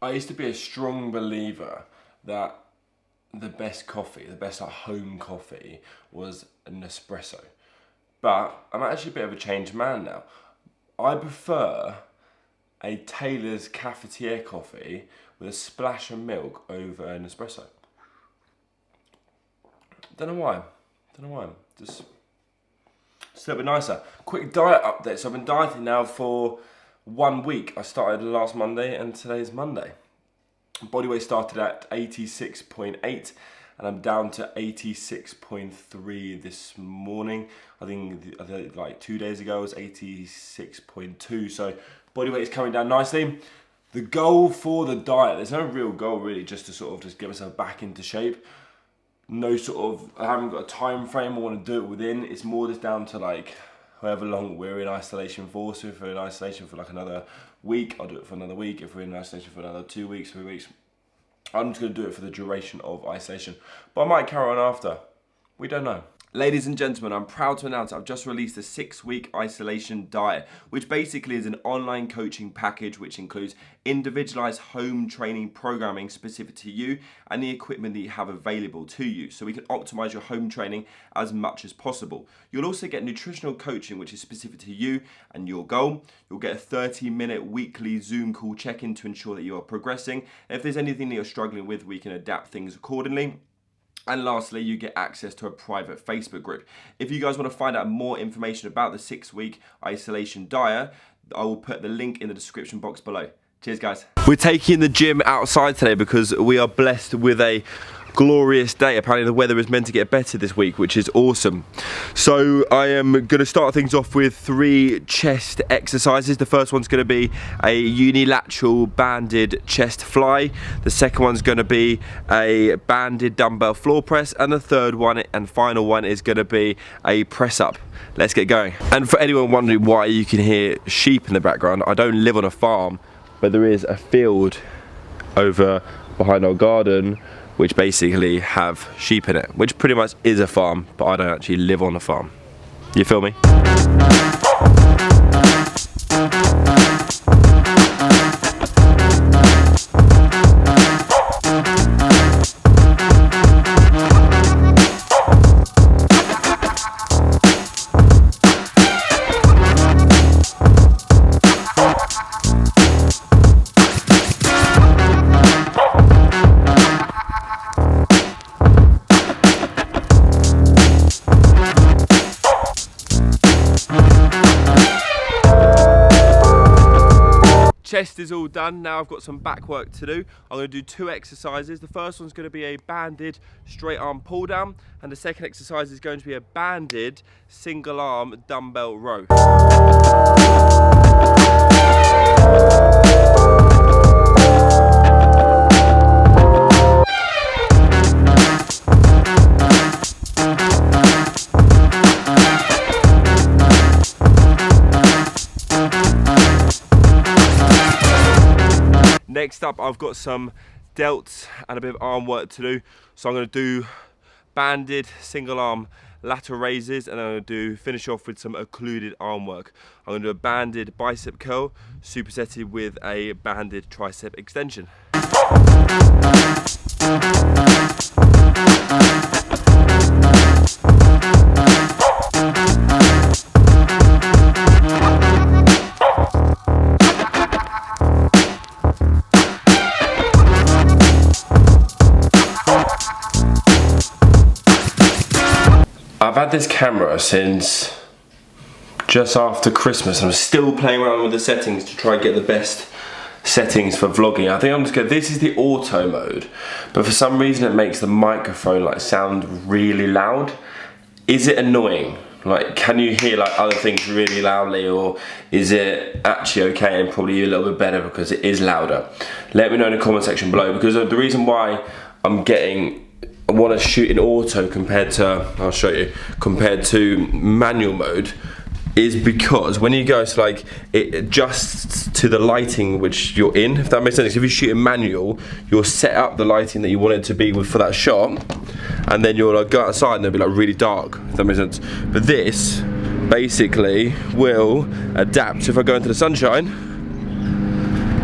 I used to be a strong believer that the best coffee, the best home coffee was an espresso. But I'm actually a bit of a changed man now. I prefer a Taylor's cafetiere coffee with a splash of milk over an espresso. Don't know why. Just a little bit nicer. Quick diet update. So I've been dieting now for 1 week. I started last Monday and today's Monday. Body weight started at 86.8 and I'm down to 86.3 this morning. I think like 2 days ago it was 86.2. So body weight is coming down nicely. The goal for the diet, there's no real goal really, just to sort of just get myself back into shape. No sort of, I haven't got a time frame I want to do it within. It's more just down to like however long we're in isolation for. So if we're in isolation for like another week, I'll do it for another week. If we're in isolation for another 2 weeks, 3 weeks, I'm just going to do it for the duration of isolation. But I might carry on after. We don't know. Ladies and gentlemen, I'm proud to announce I've just released a 6-week isolation diet, which basically is an online coaching package which includes individualized home training programming specific to you and the equipment that you have available to you, so we can optimize your home training as much as possible. You'll also get nutritional coaching which is specific to you and your goal. You'll get a 30-minute weekly Zoom call check-in to ensure that you are progressing. And if there's anything that you're struggling with, we can adapt things accordingly. And lastly, you get access to a private Facebook group. If you guys want to find out more information about the 6-week isolation diet, I will put the link in the description box below. Cheers, guys. We're taking the gym outside today because we are blessed with a glorious day. Apparently the weather is meant to get better this week, which is awesome. So I am going to start things off with 3 chest exercises. The first one's going to be a unilateral banded chest fly. The second one's going to be a banded dumbbell floor press, and the third one and final one is going to be a press up. Let's get going. And for anyone wondering why you can hear sheep in the background, I don't live on a farm, but there is a field over behind our garden which basically have sheep in it, which pretty much is a farm, but I don't actually live on a farm. You feel me? Chest is all done. Now I've got some back work to do. I'm going to do 2 exercises. The first one's going to be a banded straight arm pull down, and the second exercise is going to be a banded single arm dumbbell row. Next up, I've got some delts and a bit of arm work to do. So I'm going to do banded single arm lateral raises, and I'm going to finish off with some occluded arm work. I'm going to do a banded bicep curl supersetted with a banded tricep extension. I've had this camera since just after Christmas. I'm still playing around with the settings to try and get the best settings for vlogging. I think I'm just going, this is the auto mode, but for some reason it makes the microphone like sound really loud. Is it annoying? Like, can you hear like other things really loudly, or is it actually okay and probably a little bit better because it is louder? Let me know in the comment section below, because the reason why I want to shoot in auto compared to, I'll show you, compared to manual mode, is because when you go to like, it adjusts to the lighting which you're in, if that makes sense. If you shoot in manual, you'll set up the lighting that you want it to be with for that shot, and then you'll like go outside and it'll be like really dark, if that makes sense. But this basically will adapt. If I go into the sunshine,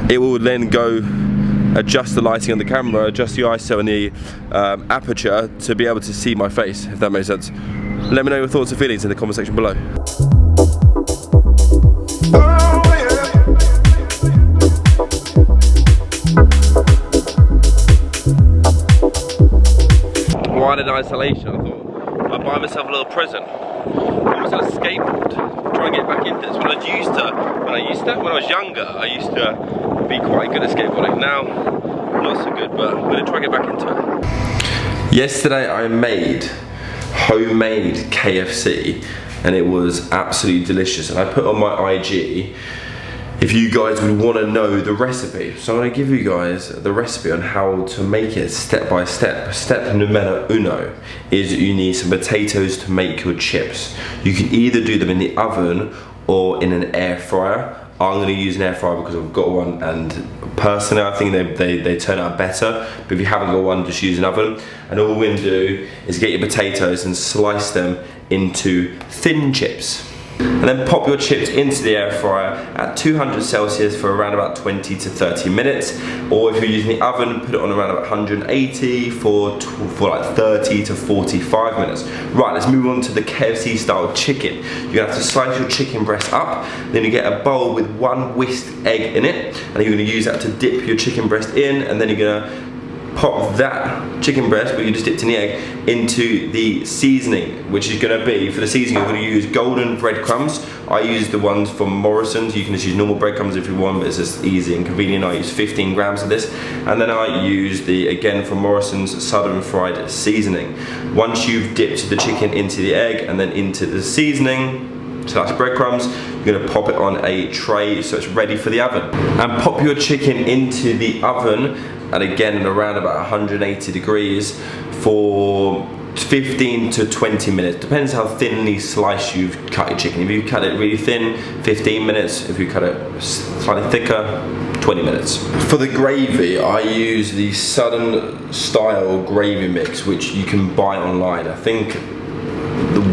it will then go adjust the lighting on the camera, adjust the ISO and the aperture to be able to see my face, if that makes sense. Let me know your thoughts and feelings in the comment section below. While in isolation, I thought I'd buy myself a little present. Almost like a skateboard. Try and get back into this. When I was younger, I used to be quite good at skateboarding. Now, not so good, but I'm gonna try and get back into it. Yesterday I made homemade KFC and it was absolutely delicious, and I put on my IG if you guys would want to know the recipe. So I'm going to give you guys the recipe on how to make it step by step. Step numero uno is you need some potatoes to make your chips. You can either do them in the oven or in an air fryer. I'm going to use an air fryer because I've got one, and personally I think they turn out better. But if you haven't got one, just use an oven. And all we're going to do is get your potatoes and slice them into thin chips. And then pop your chips into the air fryer at 200 Celsius for around about 20 to 30 minutes. Or if you're using the oven, put it on around about 180 for like 30 to 45 minutes. Right, let's move on to the KFC style chicken. You're gonna have to slice your chicken breast up, then you get a bowl with 1 whisked egg in it, and you're gonna use that to dip your chicken breast in, and then you're gonna pop that chicken breast, where you just dipped in the egg, into the seasoning, which is going to be, for the seasoning you're going to use golden breadcrumbs. I use the ones from Morrison's. You can just use normal breadcrumbs if you want, but it's just easy and convenient. I use 15 grams of this, and then I use the, again from Morrison's, southern fried seasoning. Once you've dipped the chicken into the egg and then into the seasoning, so that's breadcrumbs, you're going to pop it on a tray so it's ready for the oven. And pop your chicken into the oven, and again around about 180 degrees for 15 to 20 minutes. Depends how thinly sliced you've cut your chicken. If you cut it really thin, 15 minutes. If you cut it slightly thicker, 20 minutes. For the gravy, I use the Southern style gravy mix, which you can buy online. I think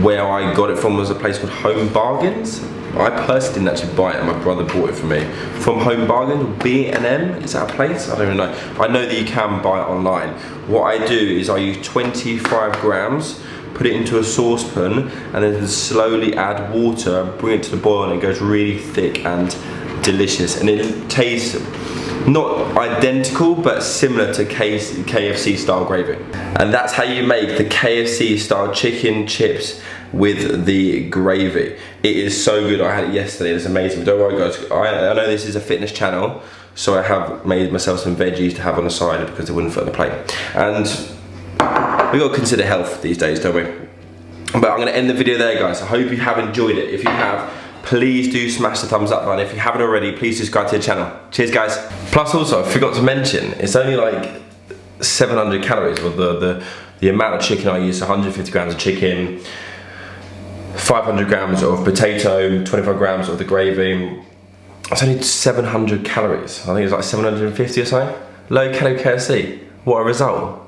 where I got it from was a place called Home Bargains. I personally didn't actually buy it, my brother bought it for me. From Home Bargains, B&M, is that a place? I don't even know. I know that you can buy it online. What I do is I use 25 grams, put it into a saucepan, and then slowly add water, bring it to the boil, and it goes really thick and delicious. And it tastes not identical, but similar to KFC style gravy. And that's how you make the KFC style chicken chips with the gravy. It is so good. I had it yesterday, it's amazing. But don't worry guys, I know this is a fitness channel, so I have made myself some veggies to have on the side because they wouldn't fit on the plate. And we got to consider health these days, don't we? But I'm gonna end the video there guys. I hope you have enjoyed it. If you have, please do smash the thumbs up button. If you haven't already, please subscribe to the channel. Cheers guys. Plus also, I forgot to mention, it's only like 700 calories. Well, the amount of chicken I use, 150 grams of chicken, 500 grams of potato, 25 grams of the gravy. It's only 700 calories. I think it's like 750 or something. Low calorie KFC. What a result.